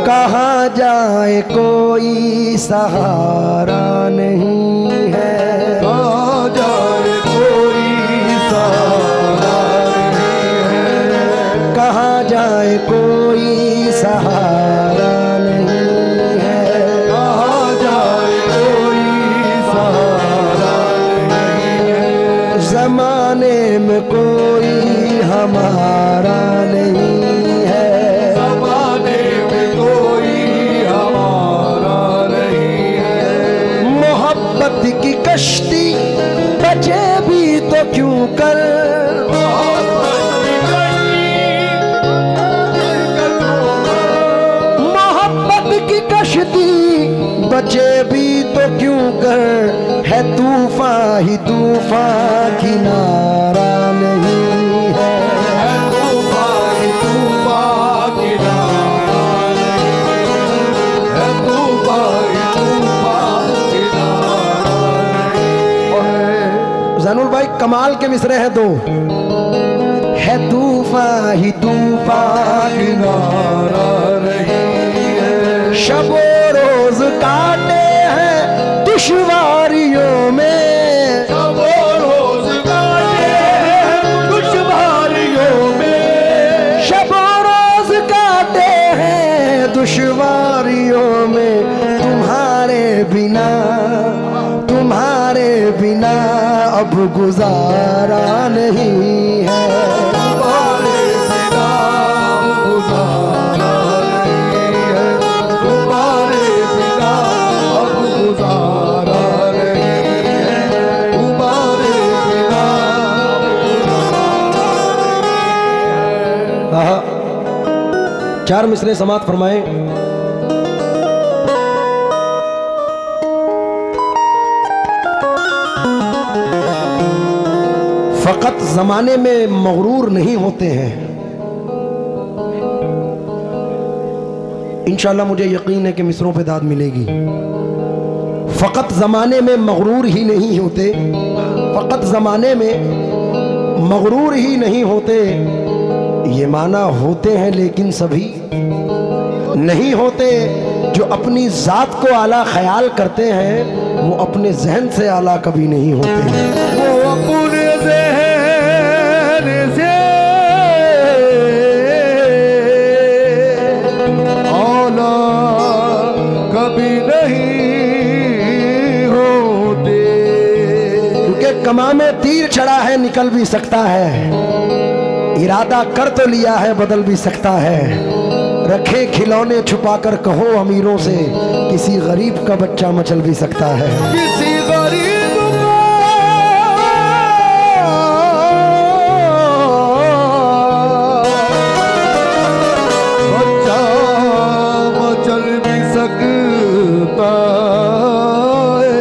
कहाँ जाए कोई सहारा नहीं है, कहाँ जाए कोई सहारा नहीं है, कहाँ जाए कोई सहारा नहीं है, कहाँ जाए कोई सहारा नहीं है, ज़माने में कोई हमारा नहीं है, ज़माने में कोई हमारा नहीं है, मोहब्बत की कश्ती बचे भी तो क्यों कर, मोहब्बत की कश्ती बचे भी तो क्यों कर, है तूफान ही तूफान किनारा नहीं है, तूफान किनारा नहीं है, तूफान किनारा नहीं है। ज़ैनुल भाई कमाल के मिसरे हैं दो, है तूफान ही तूफान किनारा नहीं है, शबो रोज काटे हैं दुश्वारियों में, शबो रोज काटे हैं दुश्वारियों में, शबो रोज काटे हैं दुश्वारियों में, तुम्हारे बिना अब गुजारा नहीं है, तुम्हारे बिना गुजारा नहीं है, तुम्हारे बिना अब गुजारा नहीं है, तुम्हारे बिना आहा, चार मिसरे समाप्त फरमाए। फकत जमाने में मगरूर नहीं होते हैं, इंशाल्लाह मुझे यकीन है कि मिसरों पे दाद मिलेगी। फकत जमाने में मगरूर ही नहीं होते, फकत जमाने में मगरूर ही नहीं होते, ये माना होते हैं लेकिन सभी नहीं होते। जो अपनी जात को आला ख्याल करते हैं वो अपने जहन से आला कभी नहीं होते हैं, वो अपने ज़हन से आला कभी नहीं होते, क्योंकि कमा में तीर चढ़ा है निकल भी सकता है, इरादा कर तो लिया है बदल भी सकता है। रखे खिलौने छुपाकर कहो अमीरों से, किसी गरीब का बच्चा मचल भी सकता है। किसी गरीब का बच्चा मचल भी सकता है,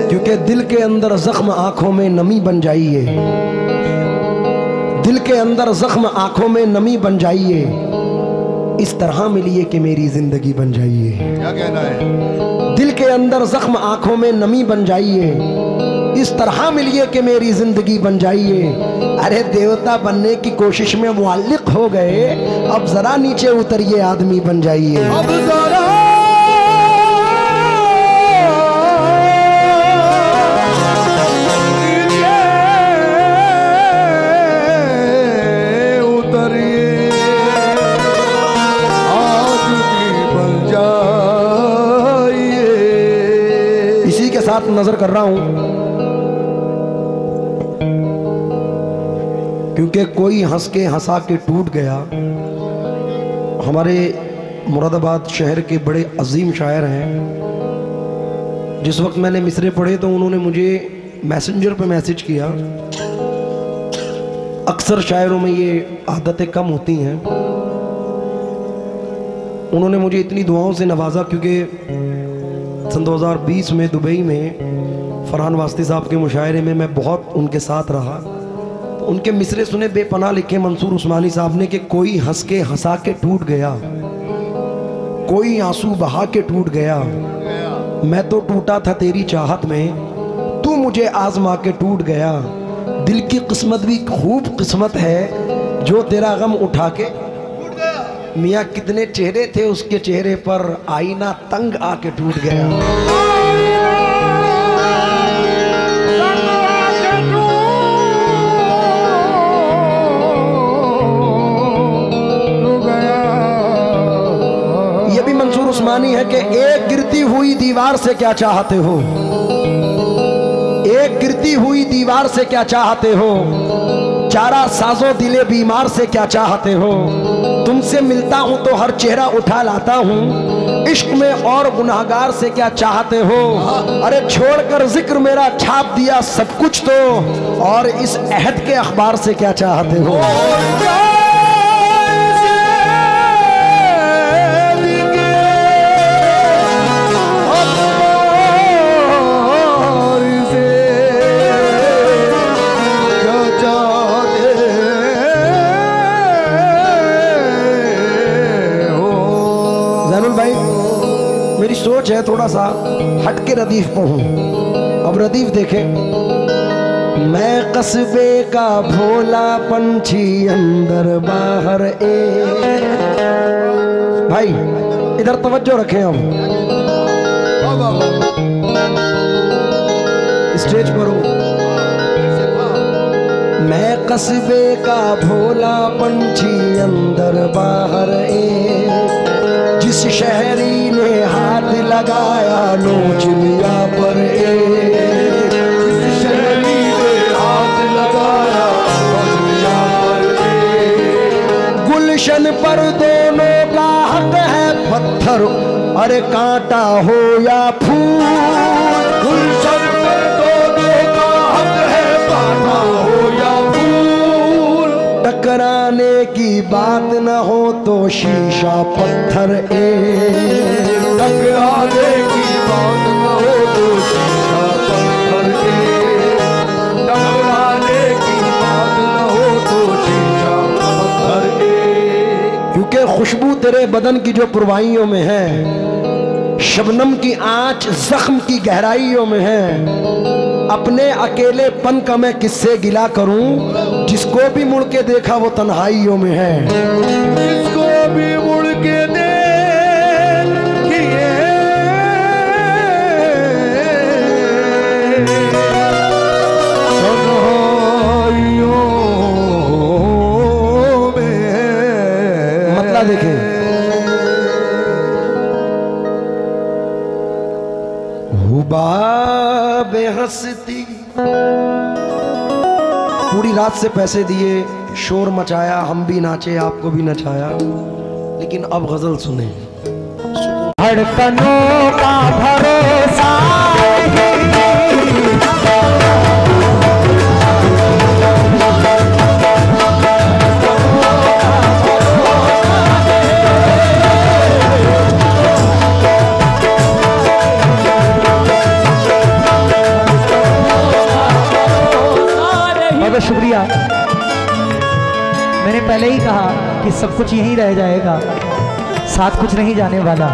क्योंकि दिल के अंदर जख्म आंखों में नमी बन जाइए, दिल के अंदर जख्म आंखों में नमी बन जाइए, इस तरह मिलिए कि मेरी जिंदगी बन जाइए। क्या कहना है? दिल के अंदर जख्म आंखों में नमी बन जाइए, इस तरह मिलिए कि मेरी जिंदगी बन जाइए। अरे देवता बनने की कोशिश में मुअल्लिक हो गए, अब जरा नीचे उतरिए आदमी बन जाइए। अब जरा साथ नजर कर रहा हूं, क्योंकि कोई हंस के हंसा के टूट गया। हमारे मुरादाबाद शहर के बड़े अजीम शायर हैं, जिस वक्त मैंने मिसरे पढ़े तो उन्होंने मुझे मैसेंजर पे मैसेज किया। अक्सर शायरों में ये आदतें कम होती हैं। उन्होंने मुझे इतनी दुआओं से नवाजा, क्योंकि सन 2020 में दुबई में फरहान वास्ती साहब के मुशायरे में मैं बहुत उनके साथ रहा। उनके मिसरे सुने बेपनाह लिखे मंसूर उस्मानी साहब ने कि कोई हंस के हंसा के टूट गया, कोई आंसू बहा के टूट गया, मैं तो टूटा था तेरी चाहत में, तू मुझे आजमा के टूट गया। दिल की किस्मत भी खूब किस्मत है, जो तेरा गम उठा के टूट गया। मियाँ कितने चेहरे थे उसके चेहरे पर आईना तंग आके टूट गया। ये भी मंसूर उस्मानी है कि एक गिरती हुई दीवार से क्या चाहते हो, एक गिरती हुई दीवार से क्या चाहते हो, चारा साजो दिले बीमार से क्या चाहते हो। तुमसे मिलता हूं तो हर चेहरा उठा लाता हूं, इश्क में और गुनाहगार से क्या चाहते हो। अरे छोड़कर जिक्र मेरा छाप दिया सब कुछ तो, और इस अहद के अखबार से क्या चाहते हो। मेरी सोच है थोड़ा सा हटके रदीफ पढ़ूं। अब रदीफ देखें। मैं कस्बे का भोला पंछी अंदर बाहर भाई इधर तवज्जो रखें। हम स्टेज पर हूं। मैं कस्बे का भोला पंछी अंदर बाहर जिस शहरी ने हाथ लगाया नोच लिया पर जिस शहरी ने हाथ लगाया नोच लिया पर गुलशन पर दोनों का हक है पत्थर, अरे कांटा हो या फूल। गुलशन पर दोनों का हक है कांटा हो या फूल। टकराने की बात न हो तो शीशा पत्थर टकराने की बात न हो तो शीशा पत्थर टकराने की बात न हो तो शीशा पत्थर क्योंकि खुशबू तेरे बदन की जो पुरवाइयों में है, शबनम की आंच जख्म की गहराइयों में है। अपने अकेलेपन का मैं किससे गिला करूं, जिसको भी मुड़ के देखा वो तन्हाइयों में है। जिसको भी मुड़ के मतलब देखे हुबा बेहसती पूरी रात से पैसे दिए, शोर मचाया, हम भी नाचे, आपको भी नचाया, लेकिन अब गजल सुने। धड़कनों का भरोसा शुक्रिया। मैंने पहले ही कहा कि सब कुछ यहीं रह जाएगा, साथ कुछ नहीं जाने वाला।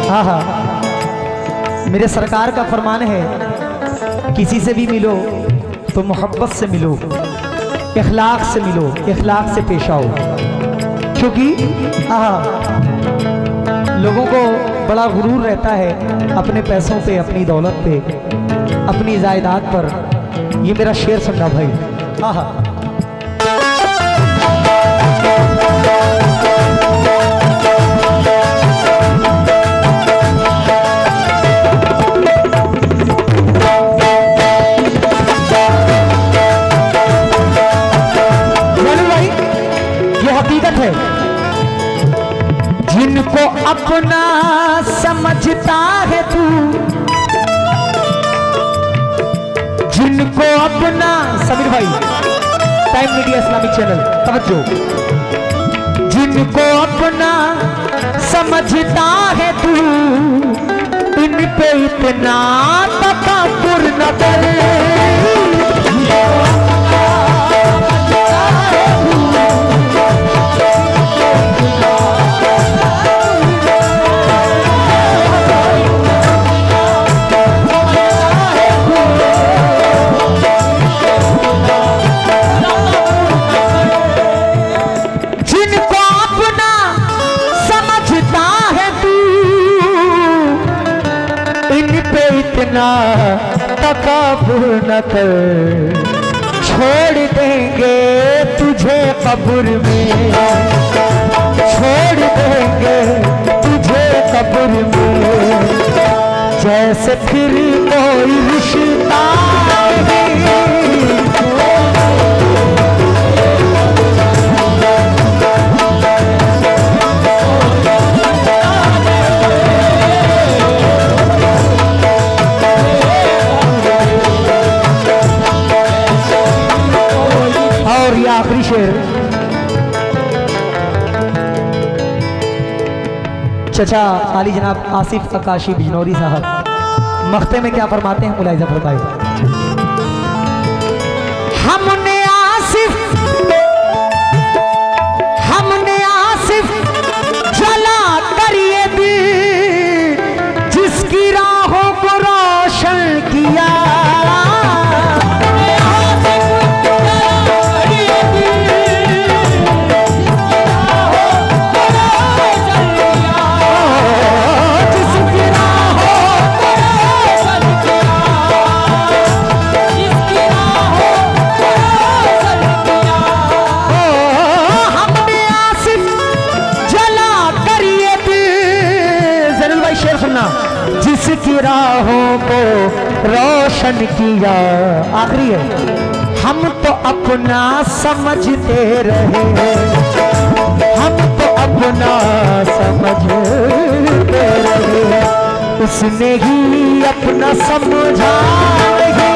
हाँ हाँ, मेरे सरकार का फरमान है, किसी से भी मिलो तो मोहब्बत से मिलो, इखलाक से मिलो, इखलाक से पेश आओ। क्योंकि हाँ, लोगों को बड़ा गुरूर रहता है अपने पैसों पे, अपनी दौलत पे, अपनी जायदाद पर। ये मेरा शेर सुनना भाई। हाँ हाँ, भाई ये हकीकत है। जिनको अपना समझता है तू, जिनको अपना, समीर भाई टाइम मीडिया इस्लामिक चैनल तवज्जो, जिनको अपना समझता है तू, इन पे इतना तकब्बुर न कर। जिनको अपना अपना तकब्बुर न कर, छोड़ देंगे तुझे कब्र में, छोड़ देंगे तुझे कब्र में, जैसे फिर कोई रिश्ता आखिरी शेर चचा आली जनाब आसिफ आकाशी बिजनौरी साहब मख्ते में क्या फरमाते हैं, मुलाहिजा फरमाइए। हमने आसिफ जला कर ये दिल जिसकी राहों को रोशन किया, जिसकी राहों को रोशन किया। आखिरी है, हम तो अपना समझते रहे, हम तो अपना समझते रहे, उसने ही अपना समझा नहीं।